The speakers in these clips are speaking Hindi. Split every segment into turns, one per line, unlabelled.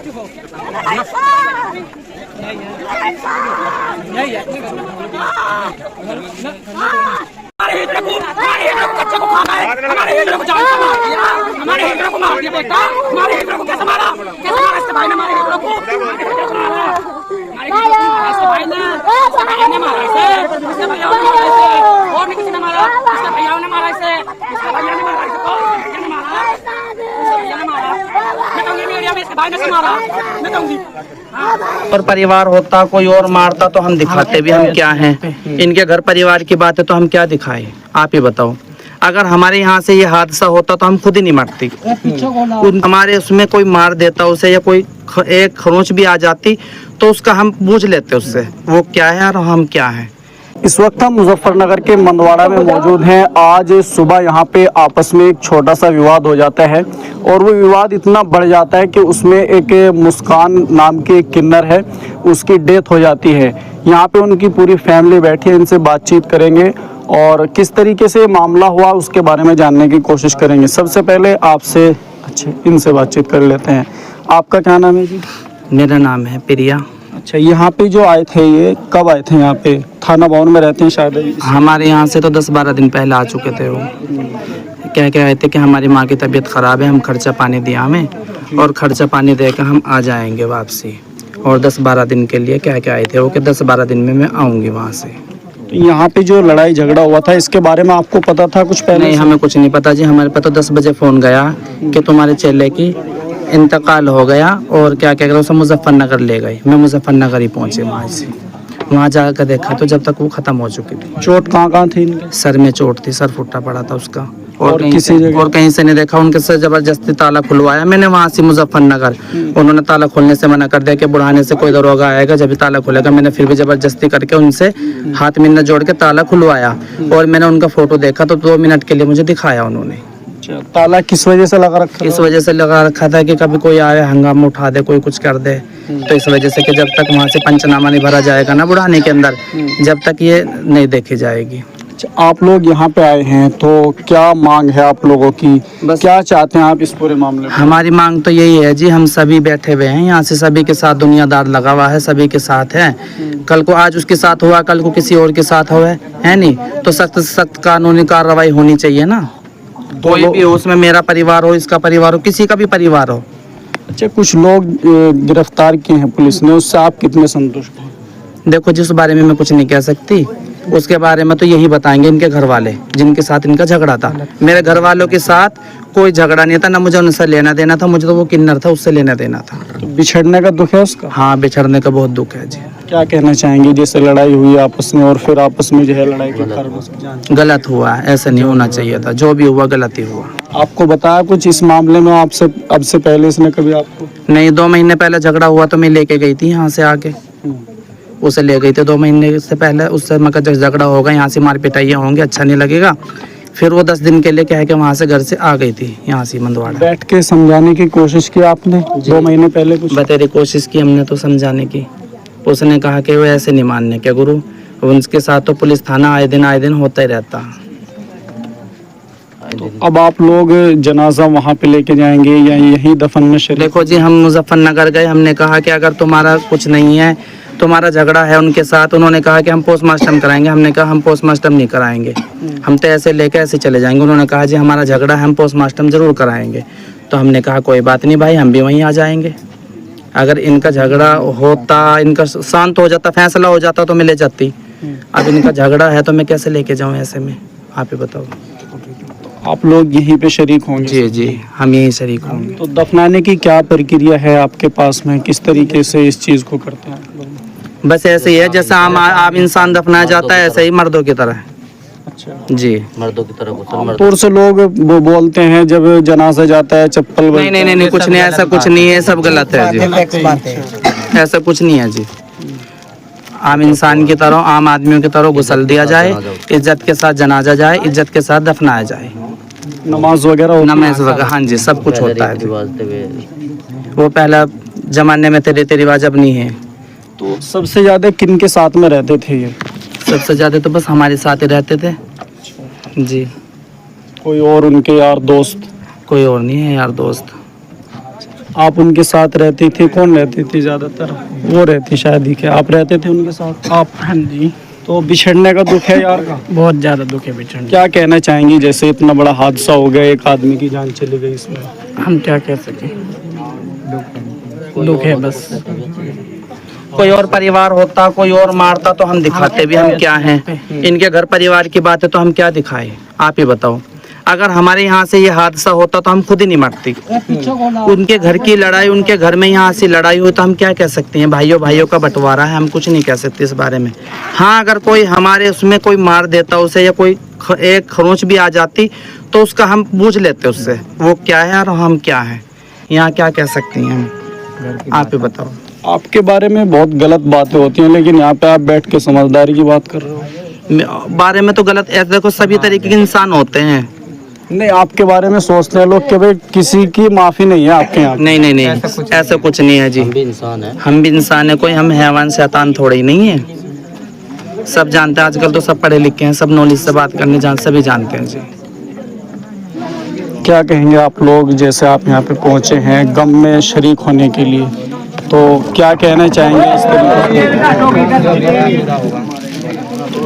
हमारे हिजड़े को बच्चे को खाना है, हमारे हिजड़े को जान से मार दिया, हमारे हिजड़े को मार दिया बेटा, हमारे हिजड़े को कैसे मारा इसके भाई ने, हमारे हिजड़े को मारा, इसके भाई ने मारा इसे, इसके भैया ने मारा इसे, और नहीं किसी ने मारा, इसके भैया ने मारा इसे, इसके भैया ने मारा इसे, मैं कहूँगी मीडिया में इसके भाई ने मारा, मैं कहूँगी।
और परिवार होता कोई और मारता तो हम दिखाते भी हम क्या हैं। इनके घर परिवार की बात है तो हम क्या दिखाएं, आप ही बताओ। अगर हमारे यहाँ से ये हादसा होता तो हम खुद ही नहीं मरती, हमारे उसमें कोई मार देता उसे, या कोई एक खरोंच भी आ जाती तो उसका हम बूझ लेते उससे वो क्या है और हम क्या है।
इस वक्त हम मुजफ्फरनगर के मंदवाड़ा में मौजूद हैं। आज सुबह यहाँ पे आपस में एक छोटा सा विवाद हो जाता है और वो विवाद इतना बढ़ जाता है कि उसमें एक मुस्कान नाम की एक किन्नर है, उसकी डेथ हो जाती है। यहाँ पे उनकी पूरी फैमिली बैठी है, इनसे बातचीत करेंगे और किस तरीके से मामला हुआ उसके बारे में जानने की कोशिश करेंगे। सबसे पहले आपसे इनसे बातचीत कर लेते हैं। आपका क्या नाम है जी?
मेरा नाम है प्रिया।
अच्छा, यहाँ पे जो आए थे ये कब आए थे? यहाँ पे थाना भवन में रहते हैं शायद?
हमारे यहाँ से तो 10-12 दिन पहले आ चुके थे। वो क्या आए थे कि हमारी माँ की तबीयत ख़राब है, हम खर्चा पानी दिया हमें और खर्चा पानी दे कर हम आ जाएंगे वापसी। और 10-12 दिन के लिए क्या आए थे वो कि 10-12 दिन में मैं आऊँगी वहाँ से।
तो यहाँ पे जो लड़ाई झगड़ा हुआ था इसके बारे में आपको पता था कुछ पहले?
नहीं, हमें कुछ नहीं पता जी। हमारे पास तो 10 बजे फ़ोन गया कि तुम्हारे चेले की इंतकाल हो गया और क्या कहते हैं उसे मुजफ्फरनगर ले गए। मैं मुजफ्फरनगर ही पहुँचे वहाँ से। वहाँ जाकर देखा तो जब तक वो ख़त्म हो चुकी थी।
चोट कहाँ थी इनके?
सर में चोट थी, सर फुटा पड़ा था उसका। और
कहीं
से नहीं देखा। उनके सर जबरदस्ती ताला खुलवाया मैंने वहाँ से मुजफ्फरनगर। उन्होंने ताला खोलने से मना कर दिया कि बुढ़ाने से कोई दरोगा आएगा जब भी ताला खुलेगा। मैंने फिर भी जबरदस्ती करके उनसे हाथ मिन्ना जोड़ के ताला खुलवाया और मैंने उनका फोटो देखा तो 2 मिनट के लिए मुझे दिखाया उन्होंने।
ताला किस वजह से लगा रखा?
इस वजह से लगा रखा था कि कभी कोई आए हंगामा उठा दे, कोई कुछ कर दे, तो इस वजह से कि जब तक वहाँ से पंचनामा नहीं भरा जाएगा ना बुढ़ाने के अंदर, जब तक ये नहीं देखी जाएगी।
आप लोग यहाँ पे आए हैं तो क्या मांग है आप लोगों की? क्या चाहते हैं आप इस पूरे मामले में?
हमारी मांग तो यही है जी, हम सभी बैठे हुए हैं यहाँ से, सभी के साथ दुनियादार लगा हुआ है, सभी के साथ है। कल को आज उसके साथ हुआ, कल को किसी और के साथ हुआ है नहीं, तो सख्त से सख्त कानूनी कार्रवाई होनी चाहिए ना। कोई भी हो, उसमें मेरा परिवार हो, इसका परिवार हो, किसी का भी परिवार हो।
अच्छा, कुछ लोग गिरफ्तार किए हैं पुलिस ने, उससे आप कितने संतुष्ट हैं?
देखो जिस बारे में मैं कुछ नहीं कह सकती, उसके बारे में तो यही बताएंगे इनके घर वाले जिनके साथ इनका झगड़ा था। मेरे घर वालों के साथ कोई झगड़ा नहीं था, ना मुझे उनसे लेना देना था, मुझे तो वो किन्नर था उससे लेना देना था।
तो बिछड़ने का दुख है उसका?
हाँ, बिछड़ने का बहुत दुख है जी।
क्या कहना चाहेंगे? जैसे लड़ाई हुई आपस में और फिर आपस में जो है लड़ाई के कारण
गलत हुआ, ऐसा नहीं होना चाहिए था, जो भी हुआ गलत ही हुआ।
आपको बताया कुछ इस मामले में आपसे अब से पहले इसने कभी आपको?
नहीं, 2 महीने पहले झगड़ा हुआ तो मैं लेके गई थी यहाँ से आके, उसे ले गई थी 2 महीने से पहले। उससे मैं जब झगड़ा होगा यहाँ से मार पिटाइयाँ होंगे, अच्छा नहीं लगेगा। फिर वो 10 दिन के लिए क्या है कि वहाँ से घर से आ गई थी यहाँ से मंदवाड़ा।
बैठ के समझाने की कोशिश की आपने 2 महीने पहले? कुछ
बतेरी कोशिश की हमने तो समझाने की। उसने कहा कि वो ऐसे नहीं मानने के गुरु, उनके साथ तो पुलिस थाना आए दिन होता ही रहता।
तो अब आप लोग जनाजा वहाँ पे लेके जाएंगे या यहीं दफन में?
देखो जी, हम मुजफ्फरनगर गए, हमने कहा कि अगर तुम्हारा कुछ नहीं है, तुम्हारा झगड़ा है उनके साथ, उन्होंने कहा कि हम पोस्टमार्टम कराएंगे। हमने कहा हम पोस्टमार्टम नहीं कराएंगे, हम तो ऐसे लेके ऐसे चले जाएंगे। उन्होंने कहा जी हमारा झगड़ा है, हम पोस्टमार्टम जरूर कराएंगे। तो हमने कहा कोई बात नहीं भाई, हम भी वहीं आ जाएंगे। अगर इनका झगड़ा होता, इनका शांत हो जाता, फैसला हो जाता तो मैं ले जाती। अब इनका झगड़ा है तो मैं कैसे लेके जाऊँ ऐसे में, आप ही बताओ।
आप लोग यहीं पे शरीक होंगे?
जी जी, हम यहीं शरीक होंगे।
तो दफनाने की क्या प्रक्रिया है आपके पास में, किस तरीके से इस चीज़ को करते हैं आप लोग?
बस ऐसे ही है जैसा आम इंसान दफनाया जाता है, ऐसे ही मर्दों की तरह।
अच्छा
जी,
मर्दों की तरह
आमतौर से लोग वो बोलते हैं जब जनाजा जाता है चप्पल
नहीं, कुछ नहीं, ऐसा कुछ नहीं है, सब गलत है जी, ऐसा कुछ नहीं है जी। आम इंसान की तरह, आम आदमियों की तरह गुस्ल दिया जाए, इज्जत के साथ जनाजा जाए, इज्जत के साथ दफनाया जाए,
नमाज वगैरह?
नमाज वगैरह, हाँ जी, सब कुछ होता है। वो पहला जमाने में थे रीति रिवाज, अब नहीं है।
तो सबसे ज्यादा किन के साथ में रहते थे ये?
सबसे ज्यादा तो बस हमारे साथ ही रहते थे जी।
कोई और उनके यार दोस्त?
कोई और नहीं है यार दोस्त।
आप उनके साथ रहती थी, कौन रहती थी ज़्यादातर? वो रहती शायद ही, क्या आप रहते थे उनके साथ?
आप? हाँ जी,
तो बिछड़ने का दुख है यार का?
बहुत ज़्यादा दुख है बिछड़ने।
क्या कहना चाहेंगी, जैसे इतना बड़ा हादसा हो गया, एक आदमी की जान चली गई इसमें?
हम क्या कह सकें, दुख है बस।
कोई और परिवार होता, कोई और मारता तो हम दिखाते भी हम क्या हैं। इनके घर परिवार की बात है तो हम क्या दिखाए, आप ही बताओ। अगर हमारे यहाँ से ये हादसा होता तो हम खुद ही नहीं मरती। उनके घर की लड़ाई, उनके घर में यहाँ से लड़ाई हुई तो हम क्या कह सकते हैं, भाइयों भाइयों का बंटवारा है, हम कुछ नहीं कह सकते इस बारे में। हाँ, अगर कोई हमारे उसमें कोई मार देता उसे, या कोई एक खरोंच भी आ जाती तो उसका हम पूछ लेते उससे, वो क्या है और हम क्या है। यहाँ क्या कह सकते हैं हम, आप ही बताओ।
आपके बारे में बहुत गलत बातें होती हैं, लेकिन यहाँ पे आप बैठ के समझदारी की बात कर रहे हो।
बारे में तो गलत, ऐसे देखो सभी तरीके के इंसान होते हैं।
नहीं, आपके बारे में सोचते हैं लोग कि भाई किसी की माफी नहीं है आपके यहाँ।
नहीं नहीं नहीं, ऐसा कुछ नहीं है जी। हम भी इंसान है, कोई हम हैवान शैतान थोड़े ही नहीं है। सब जानते हैं, आजकल तो सब पढ़े लिखे हैं, सब नॉलेज से बात करने सभी जानते हैं जी।
क्या कहेंगे आप लोग, जैसे आप यहाँ पे पहुँचे हैं गम में शरीक होने के लिए, तो क्या कहना चाहेंगे इस तरीके?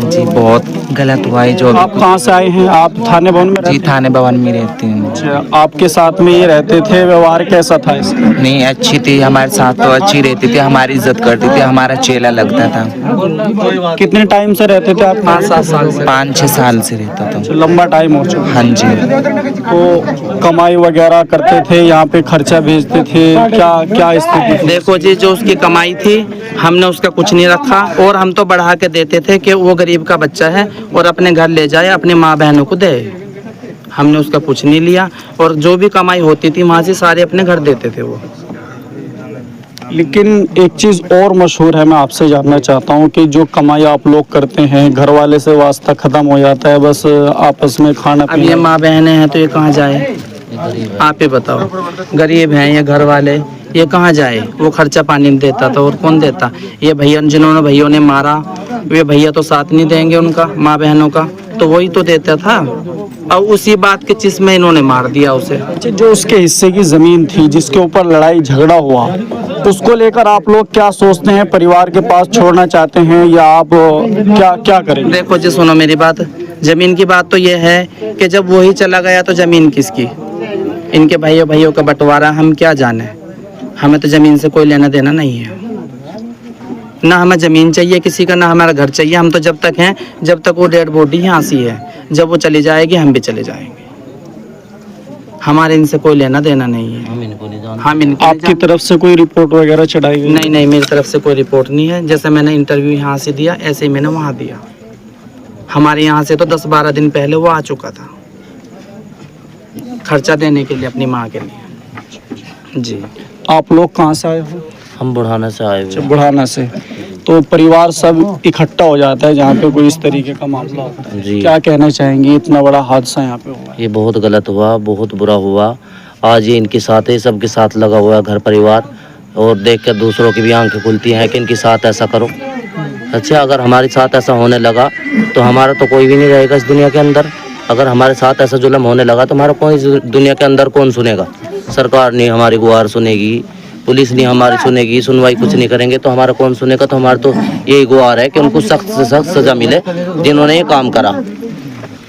जी बहुत गलत हुआ है जो।
आप कहाँ से आए हैं? आप थाने भवन में रहते
जी
हैं?
थाने भवन में रहती हूँ।
अच्छा, आपके साथ में ये रहते थे, व्यवहार कैसा था इसका?
नहीं अच्छी थी, हमारे साथ तो अच्छी रहती थी, हमारी इज्जत करती थी, हमारा चेला लगता था।
कितने टाइम से रहते थे आप?
5-7 साल से।
5-6 साल से रहता था।
अच्छा, लंबा टाइम हो चुका।
हाँ जी।
तो कमाई वगैरह करते थे, यहाँ पे खर्चा भेजते थे, क्या क्या स्थिति थी?
देखो जी, जो उसकी कमाई थी हमने उसका कुछ नहीं रखा, और हम तो बढ़ा के देते थे कि वो गरीब का बच्चा है और अपने घर ले जाए, अपने माँ बहनों को दे। हमने उसका कुछ नहीं लिया, और जो भी कमाई होती थी वहाँ से सारे अपने घर देते थे वो।
लेकिन एक चीज़ और मशहूर है, मैं आपसे जानना चाहता हूँ कि जो कमाई आप लोग करते हैं, घर वाले से वास्ता ख़त्म हो जाता है, बस आपस में खाना
अब ये माँ बहनें हैं तो ये कहाँ जाए, आप ही बताओ। गरीब हैं ये घर वाले, ये कहाँ जाए, वो खर्चा पानी नहीं देता था, और कौन देता। ये भैया, जिन्होंने भैया ने मारा, वे भैया तो साथ नहीं देंगे उनका, माँ बहनों का, तो वही तो देता था। और उसी बात के चिस में इन्होंने मार दिया उसे।
जो उसके हिस्से की ज़मीन थी, जिसके ऊपर लड़ाई झगड़ा हुआ, उसको लेकर आप लोग क्या सोचते हैं? परिवार के पास छोड़ना चाहते हैं या आप क्या क्या करेंगे?
देखो जी, सुनो मेरी बात। जमीन की बात तो ये है कि जब वही चला गया तो जमीन किसकी, इनके भाइयों का बंटवारा, हम क्या जाने। हमें तो जमीन से कोई लेना देना नहीं है, ना हमें जमीन चाहिए किसी का, ना हमारा घर चाहिए। हम तो जब तक हैं, जब तक वो डेड बॉडी यहाँ सी है, जब वो चली जाएगी हम भी चले जाएंगे। हमारे इनसे कोई लेना देना नहीं है। हम इनके
आपकी तरफ से कोई रिपोर्ट वगैरह चढ़ाई गई?
नहीं, मेरी तरफ से कोई रिपोर्ट नहीं है। जैसे मैंने इंटरव्यू यहाँ से दिया, ऐसे ही मैंने वहाँ दिया। हमारे यहाँ से तो 10-12 दिन पहले वो आ चुका था, खर्चा देने के लिए अपनी माँ के लिए जी।
आप लोग कहाँ से आए हो?
हम बुढ़ाना से आए हुए।
बुढ़ाना से। तो परिवार सब इकट्ठा हो जाता है जहाँ पे कोई इस तरीके का मामला होता है।
जी।
क्या कहना चाहेंगे, इतना बड़ा हादसा यहाँ पे हुआ?
ये बहुत गलत हुआ, बहुत बुरा हुआ। आज ये इनके साथ है, सबके साथ लगा हुआ है घर परिवार, और देख कर दूसरों की भी आंखें खुलती हैं कि इनके साथ ऐसा करो। अच्छा, अगर हमारे साथ ऐसा होने लगा तो हमारा तो कोई भी नहीं रहेगा इस दुनिया के अंदर। अगर हमारे साथ ऐसा जुल्म होने लगा तो हमारा कोई दुनिया के अंदर कौन सुनेगा? सरकार नहीं हमारी गुहार सुनेगी, पुलिस नहीं हमारी सुनेगी, सुनवाई कुछ नहीं करेंगे तो हमारा कौन सुनेगा? तो हमारा तो यही गुहार है कि उनको सख्त से सख्त सजा मिले जिन्होंने ये काम करा,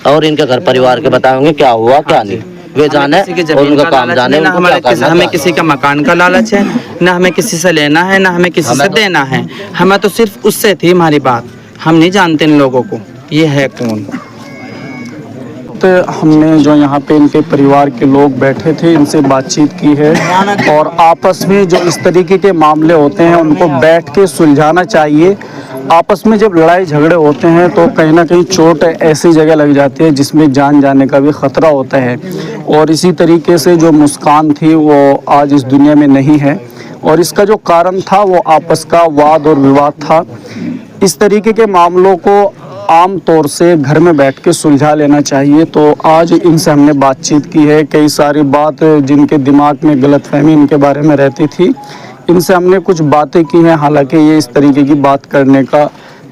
और इनके घर परिवार के बताएंगे क्या हुआ क्या नहीं, वे जाने और उनका काम जाने।
हमें किसी का मकान का लालच है, ना हमें किसी से लेना है, ना हमें किसी से देना है। हमें तो सिर्फ उससे थी हमारी बात। हम नहीं जानते इन लोगों को ये है कौन।
तो हमने जो यहाँ पे इनके परिवार के लोग बैठे थे, इनसे बातचीत की है, और आपस में जो इस तरीके के मामले होते हैं उनको बैठ के सुलझाना चाहिए। आपस में जब लड़ाई झगड़े होते हैं तो कहीं ना कहीं चोट ऐसी जगह लग जाती है जिसमें जान जाने का भी ख़तरा होता है। और इसी तरीके से जो मुस्कान थी वो आज इस दुनिया में नहीं है, और इसका जो कारण था वो आपस का वाद और विवाद था। इस तरीके के मामलों को आम तौर से घर में बैठ के सुलझा लेना चाहिए। तो आज इनसे हमने बातचीत की है, कई सारी बात जिनके दिमाग में गलतफहमी इनके बारे में रहती थी, इनसे हमने कुछ बातें की हैं। हालांकि ये इस तरीके की बात करने का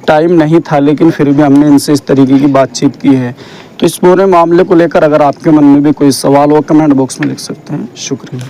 टाइम नहीं था, लेकिन फिर भी हमने इनसे इस तरीके की बातचीत की है। तो इस पूरे मामले को लेकर अगर आपके मन में भी कोई सवाल हो, कमेंट बॉक्स में लिख सकते हैं। शुक्रिया।